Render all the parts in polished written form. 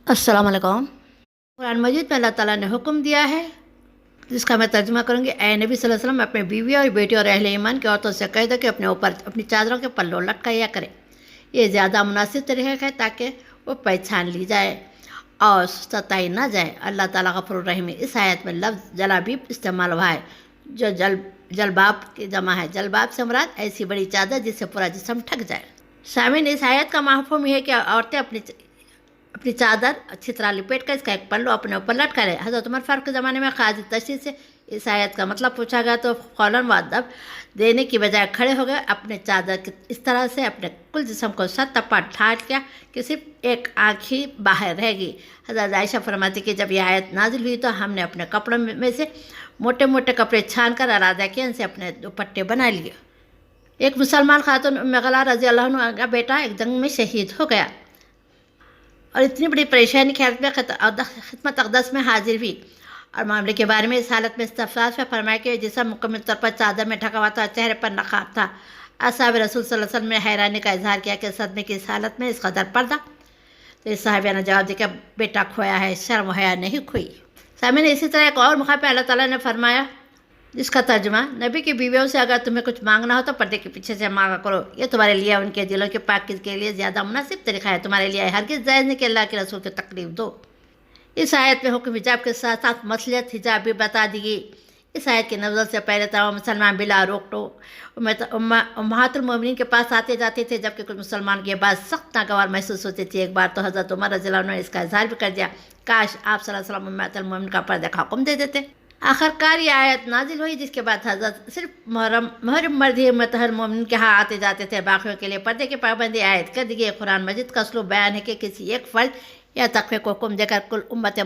السلام علیکم۔ قرآن مجید میں اللہ تعالیٰ نے حکم دیا ہے جس کا میں ترجمہ کروں گی۔ اے نبی صلی اللہ علیہ وسلم اپنے بیوی اور بیٹی اور اہل ایمان کی عورتوں سے کہہ دو کہ اپنے اوپر اپنی چادروں کے پلوں لٹکایا کریں۔ یہ زیادہ مناسب طریقہ ہے تاکہ وہ پہچان لی جائے اور ستائی نہ جائے۔ اللہ تعالیٰ غفور الرحیم۔ اس آیت میں لفظ جلابیب استعمال ہوا ہے جو جلباب کی جمع ہے۔ جلباب سے مراد ایسی بڑی چادر جس سے پورا جسم ڈھک جائے۔ سامعین، اس آیت کا مفہوم یہ ہے کہ عورتیں اپنی چادر اچھی طرح لپیٹ کر اس کا ایک پلو اپنے اوپر لٹکا رہے۔ حضرت عمر فاروق کے زمانے میں قاضی تشریح سے اس آیت کا مطلب پوچھا گیا تو فوراً وہ ادب دینے کی بجائے کھڑے ہو گئے، اپنے چادر کی اس طرح سے اپنے کل جسم کو ست تپا ڈھانپ کیا کہ صرف ایک آنکھ ہی باہر رہ گئی۔ حضرت عائشہ فرماتی کہ جب یہ آیت نازل ہوئی تو ہم نے اپنے کپڑوں میں سے موٹے موٹے کپڑے چھان کر ارادہ کیا ان سے اپنے دوپٹے بنا لیے۔ ایک مسلمان خاتون ام غلا رضی اللہ عنہ کا بیٹا ایک جنگ میں شہید ہو گیا اور اتنی بڑی پریشانی کی حالت میں خدمت اقدس میں حاضر ہوئی اور معاملے کے بارے میں اس حالت میں استفسار سے فرمایا کہ جسم مکمل طور پر چادر میں ڈھکا ہوا تھا، چہرے پر نقاب تھا۔ اصحاب رسول صلی اللہ علیہ وسلم نے حیرانی کا اظہار کیا کہ صدمے کی اس حالت میں اس قدر پردہ؟ تو اس صحابیہ نے جواب دیا کہ بیٹا کھویا ہے، شرم و حیا نہیں کھوئی۔ سامعین، اسی طرح ایک اور موقع پہ اللہ تعالیٰ نے فرمایا جس کا ترجمہ نبی کی بیویوں سے اگر تمہیں کچھ مانگنا ہو تو پردے کے پیچھے سے مانگا کرو، یہ تمہارے لیے ان کے دلوں کے پاکیزگی کے لیے زیادہ مناسب طریقہ ہے، تمہارے لیے ہرگز جائز نہیں کہ اللہ کے رسول کی تکلیف دو۔ اس آیت میں حکم حجاب کے ساتھ ساتھ مصلیحت حجاب بھی بتا دی گئی۔ اس آیت کی نزول سے پہلے تمام مسلمان بلا روک ٹوک امہات المومنین کے پاس آتے جاتے تھے، جبکہ کچھ مسلمان کی یہ بات سخت ناگوار محسوس ہوتی تھی۔ ایک بار تو حضرت عمر رضی اللہ عنہ نے اس کا اظہار بھی کر دیا، کاش آپ صلی اللہ علیہ وسلم امہات المومنین کا پردے کا حکم دے دیتے۔ آخرکار یہ آیت نازل ہوئی جس کے بعد حضرت صرف محرم مرد ہی مطہر مومن کے ہاں آتے جاتے تھے، باقیوں کے لیے پردے کی پابندی عائد کر دی گئی۔ قرآن مجید کا اسلوب بیان ہے کہ کسی ایک فرد یا تقوی کو حکم دے کر کل امت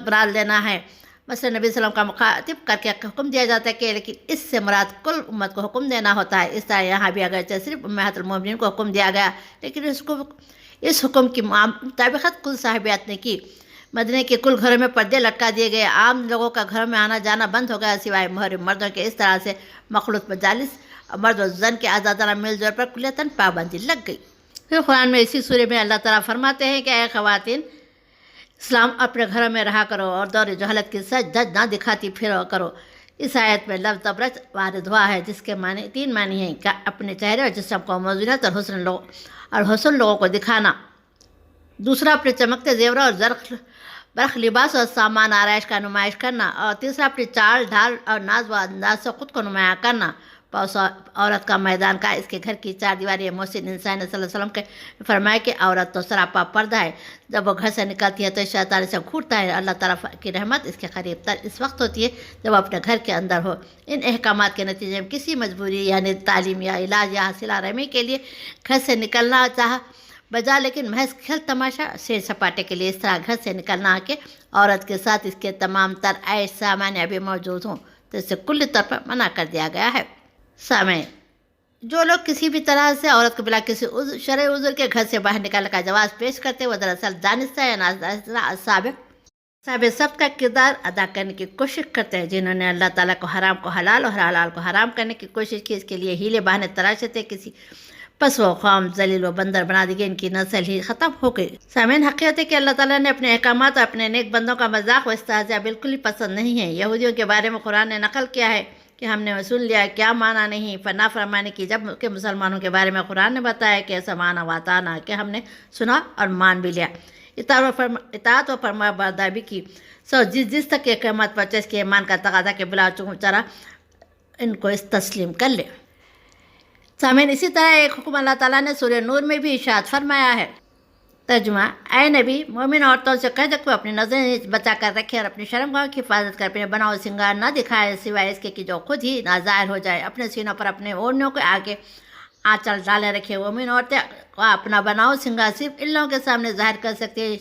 مراد لینا ہے۔ مثلا نبی صلی اللہ علیہ وسلم کا مخاطب کر کے حکم دیا جاتا ہے کہ لیکن اس سے مراد کل امت کو حکم دینا ہوتا ہے۔ اس طرح یہاں بھی اگرچہ صرف امہات المومنین کو حکم دیا گیا لیکن اس حکم کی مطابقت کل صحابیات نے کی۔ مدینے کے کل گھروں میں پردے لٹکا دیے گئے، عام لوگوں کا گھروں میں آنا جانا بند ہو گیا سوائے محرم مردوں کے۔ اس طرح سے مخلوط مجالس مرد و زن کے آزادانہ میل جول پر کلیتاً پابندی لگ گئی۔ پھر قرآن میں اسی سورہ میں اللہ تعالیٰ فرماتے ہیں کہ اے خواتین، اسلام اپنے گھروں میں رہا کرو اور دور جہالت کی سچ دھج نہ دکھاتی پھرو کرو۔ اس آیت میں لفظ تبرج وارد ہوا ہے جس کے معنی تین معنی ہیں کہ اپنے چہرے اور جسم کو موزونیت اور حسن لوگوں کو دکھانا، دوسرا اپنے چمکتے زیور اور برق لباس اور سامان آرائش کا نمائش کرنا، اور تیسرا اپنی چال ڈھال اور ناز و انداز سے خود کو نمایاں کرنا۔ عورت کا میدان کا اس کے گھر کی چار دیواری محسن انسان صلی اللہ علیہ وسلم کے فرمایا کہ عورت تو سراپا پردہ ہے، جب وہ گھر سے نکلتی ہے تو شیطان سے گھورتا ہے۔ اللہ تعالیٰ کی رحمت اس کے قریب تر اس وقت ہوتی ہے جب وہ اپنے گھر کے اندر ہو۔ ان احکامات کے نتیجے میں کسی مجبوری یعنی تعلیم یا علاج یا حاصل آرامی کے لیے گھر سے نکلنا چاہا بجا لیکن محض کھیل تماشا سیر سپاٹے کے لیے اس طرح گھر سے نکلنا کہ عورت کے ساتھ اس کے تمام تر عیش سامان بھی موجود ہوں تو اس سے کلی طور پر منع کر دیا گیا ہے۔ سامعین، جو لوگ کسی بھی طرح سے عورت کو بلا کسی شرعی عذر کے گھر سے باہر نکالنے کا جواز پیش کرتے وہ دراصل دانستہ یا نادانستہ صاحب سبت کا کردار ادا کرنے کی کوشش کرتے ہیں، جنہوں نے اللہ تعالیٰ کو حرام کو حلال اور حلال کو حرام کرنے کی کوشش کی۔ اس کے لیے ہیلے بہانے تراشے تھے، کسی پس وہ قوم ذلیل و بندر بنا دی گئی، ان کی نسل ہی ختم ہو گئی۔ سامعین، حقیقت ہے کہ اللہ تعالیٰ نے اپنے احکامات اور اپنے نیک بندوں کا مذاق و استہزاء بالکل ہی پسند نہیں ہے۔ یہودیوں کے بارے میں قرآن نے نقل کیا ہے کہ ہم نے سن لیا، کیا مانا نہیں نافرمانی کی، جب کہ مسلمانوں کے بارے میں قرآن نے بتایا کہ سمعنا و اطعنا کہ ہم نے سنا اور مان بھی لیا، اطاعت و فرما برداری بھی کی۔ جس تک یہ قیامت پر اس کے ایمان کا تقاضا کہ بلا چارہ ان کو تسلیم کر لے۔ سامعین، اسی طرح ایک حکم اللہ تعالیٰ نے سورہ نور میں بھی ارشاد فرمایا ہے۔ ترجمہ: اے نبی، مومن عورتوں سے کہہ دو کہ اپنی نظریں بچا کر رکھے اور اپنی شرمگاہوں کی حفاظت کر اپنے بناؤ سنگار نہ دکھائے سوائے اس کے کہ جو خود ہی ناظاہر ہو جائے۔ اپنے سینوں پر اپنے اوڑھنوں کے آگے آنچل ڈالے رکھے۔ مومن عورتیں اپنا بناؤ سنگار صرف ان لوگوں کے سامنے ظاہر کر سکتی ہے: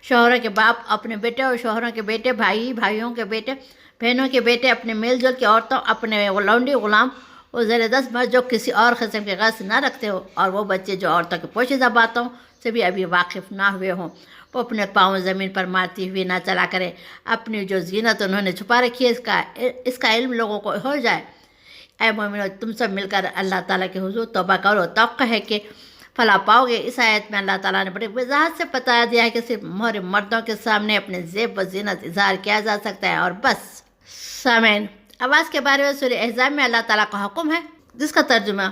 شوہروں کے باپ، اپنے بیٹے اور شوہروں کے بیٹے، بھائیوں کے بیٹے، بہنوں کے بیٹے، اپنے میل جول کی عورتوں، اپنے لونڈی غلام وہ زیر دست مرد جو کسی اور قسم کے غرض نہ رکھتے ہو، اور وہ بچے جو عورتوں کے پوشیدہ باتوں سے بھی ابھی واقف نہ ہوئے ہوں۔ وہ اپنے پاؤں زمین پر مارتی ہوئی نہ چلا کرے۔ اپنی جو زینت انہوں نے چھپا رکھی ہے اس کا علم لوگوں کو ہو جائے۔ اے مومنو، تم سب مل کر اللہ تعالیٰ کے حضور توبہ کرو۔ توقع ہے کہ فلاح پاؤ گے۔ اس آیت میں اللہ تعالیٰ نے بڑی وضاحت سے بتا دیا ہے کہ صرف مہر مردوں کے سامنے اپنے زیب و زینت اظہار کیا جا سکتا ہے اور بس۔ سامعین، آواز کے بارے میں سورہ احزاب میں اللہ تعالیٰ کا حکم ہے جس کا ترجمہ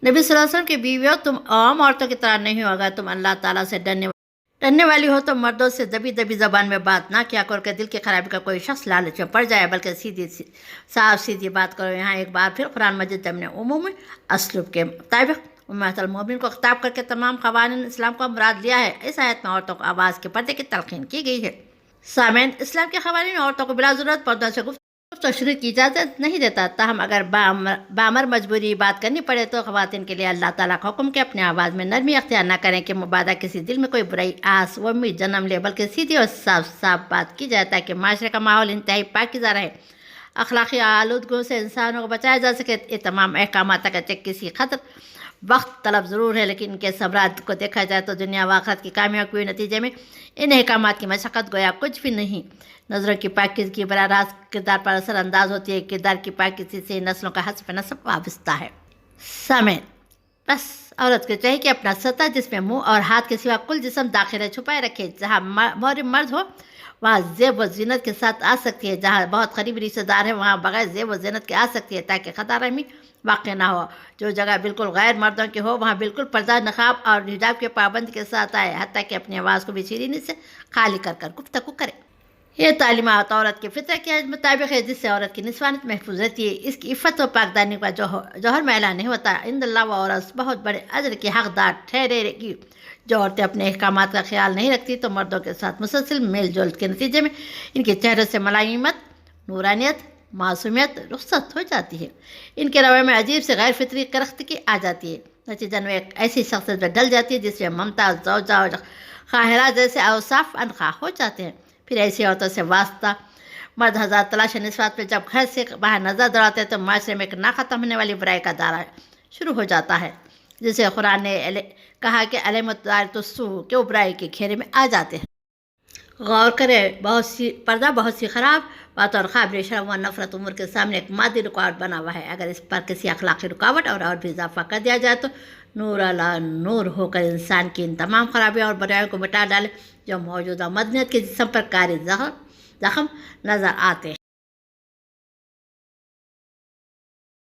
نبی صلی اللہ علیہ وسلم کی بیویوں، تم عام عورتوں کی طرح نہیں ہوگا، تم اللہ تعالیٰ سے ڈرنے والی ہو تو مردوں سے دبی دبی زبان میں بات نہ کیا کرو کہ دل کی خرابی کا کوئی شخص لالچ میں پڑ جائے، بلکہ صاف سیدھی بات کرو۔ یہاں ایک بار پھر قرآن مجید اپنے عمومی اسلوب کے مطابق امہات المومنین کو خطاب کر کے تمام قوانین اسلام کو مراد لیا ہے۔ اس آیت میں عورتوں کو آواز کے پردے کی تلقین کی گئی ہے۔ سامعین، اسلام کے قوانین عورتوں کو بلا ضرورت پردوں سے گفت تشریح کی اجازت نہیں دیتا، تاہم اگر بامر مجبوری بات کرنی پڑے تو خواتین کے لیے اللہ تعالیٰ کا حکم کہ اپنے آواز میں نرمی اختیار نہ کریں کہ مبادا کسی دل میں کوئی برائی آس و امید جنم لے، بلکہ سیدھی اور صاف بات کی جائے تاکہ معاشرے کا ماحول انتہائی پاکیزہ رہے، اخلاقی آلودگیوں سے انسانوں کو بچایا جا سکے۔ یہ تمام احکامات اگرچہ کسی قدر وقت طلب ضرور ہے، لیکن ان کے ثمرات کو دیکھا جائے تو دنیا و آخرت کی کامیابی کے نتیجے میں ان احکامات کی مشقت گویا کچھ بھی نہیں۔ نظروں کی پاکیزگی براہ راست کردار پر اثر انداز ہوتی ہے، کردار کی پاکیزگی سے نسلوں کا حسب نسب وابستہ ہے۔ سامعین، بس عورت کو چاہیے کہ اپنا سطح جس میں منہ اور ہاتھ کے سوا کل جسم داخل چھپائے رکھے۔ جہاں محرم مرد ہو وہاں زیب و زینت کے ساتھ آ سکتی ہے، جہاں بہت قریبی رشتہ دار ہے وہاں بغیر زیب و زینت کے آ سکتی ہے تاکہ خطا رحمی واقع نہ ہو۔ جو جگہ بالکل غیر مردوں کی ہو وہاں بالکل پردہ، نقاب اور حجاب کے پابند کے ساتھ آئے، حتیٰ کہ اپنی آواز کو بھی شیرینی سے خالی کر گفتگو کرے۔ یہ تعلیمات عورت کے فطرت کے مطابق ہے جس سے عورت کی نسوانیت محفوظ رہتی ہے، اس کی عفت و پاکدانی کا جوہر میلا نہیں ہوتا۔ عند اللہ وہ عورت بہت بڑے اجر کی حقدار ٹھہرے گی۔ جو عورتیں اپنے احکامات کا خیال نہیں رکھتی تو مردوں کے ساتھ مسلسل میل جول کے نتیجے میں ان کے چہرے سے ملائمت، نورانیت، معصومیت رخصت ہو جاتی ہے، ان کے رویے میں عجیب سے غیر فطری کرختگی آ جاتی ہے، نتیجہ میں ایک ایسی شخصیت میں ڈل جاتی ہے جس میں ممتاز زوجہ اور خاہرہ جیسے اوصاف انخواہ ہو جاتے ہیں۔ پھر ایسی عورتوں سے واسطہ مرد ہزار تلاش نسوات پہ جب گھر سے باہر نظر دوڑاتے ہیں تو معاشرے میں ایک نہ ختم ہونے والی برائی کا دائرہ شروع ہو جاتا ہے، جسے قرآن نے کہا کہ علامت دائرۃ السوء کہ وہ برائی کے گھیرے میں آ جاتے ہیں۔ غور کرے، پردہ بہت سی خراب بات اور قابل شرم و نفرت امور کے سامنے ایک مادی رکاوٹ بنا ہوا ہے۔ اگر اس پر کسی اخلاقی رکاوٹ اور بھی اضافہ کر دیا جائے تو نور علی نور ہو کر انسان کی ان تمام خرابیوں اور برائیوں کو مٹا ڈالے جو موجودہ مدنیت کے جسم پر کاری زخم نظر آتے ہیں۔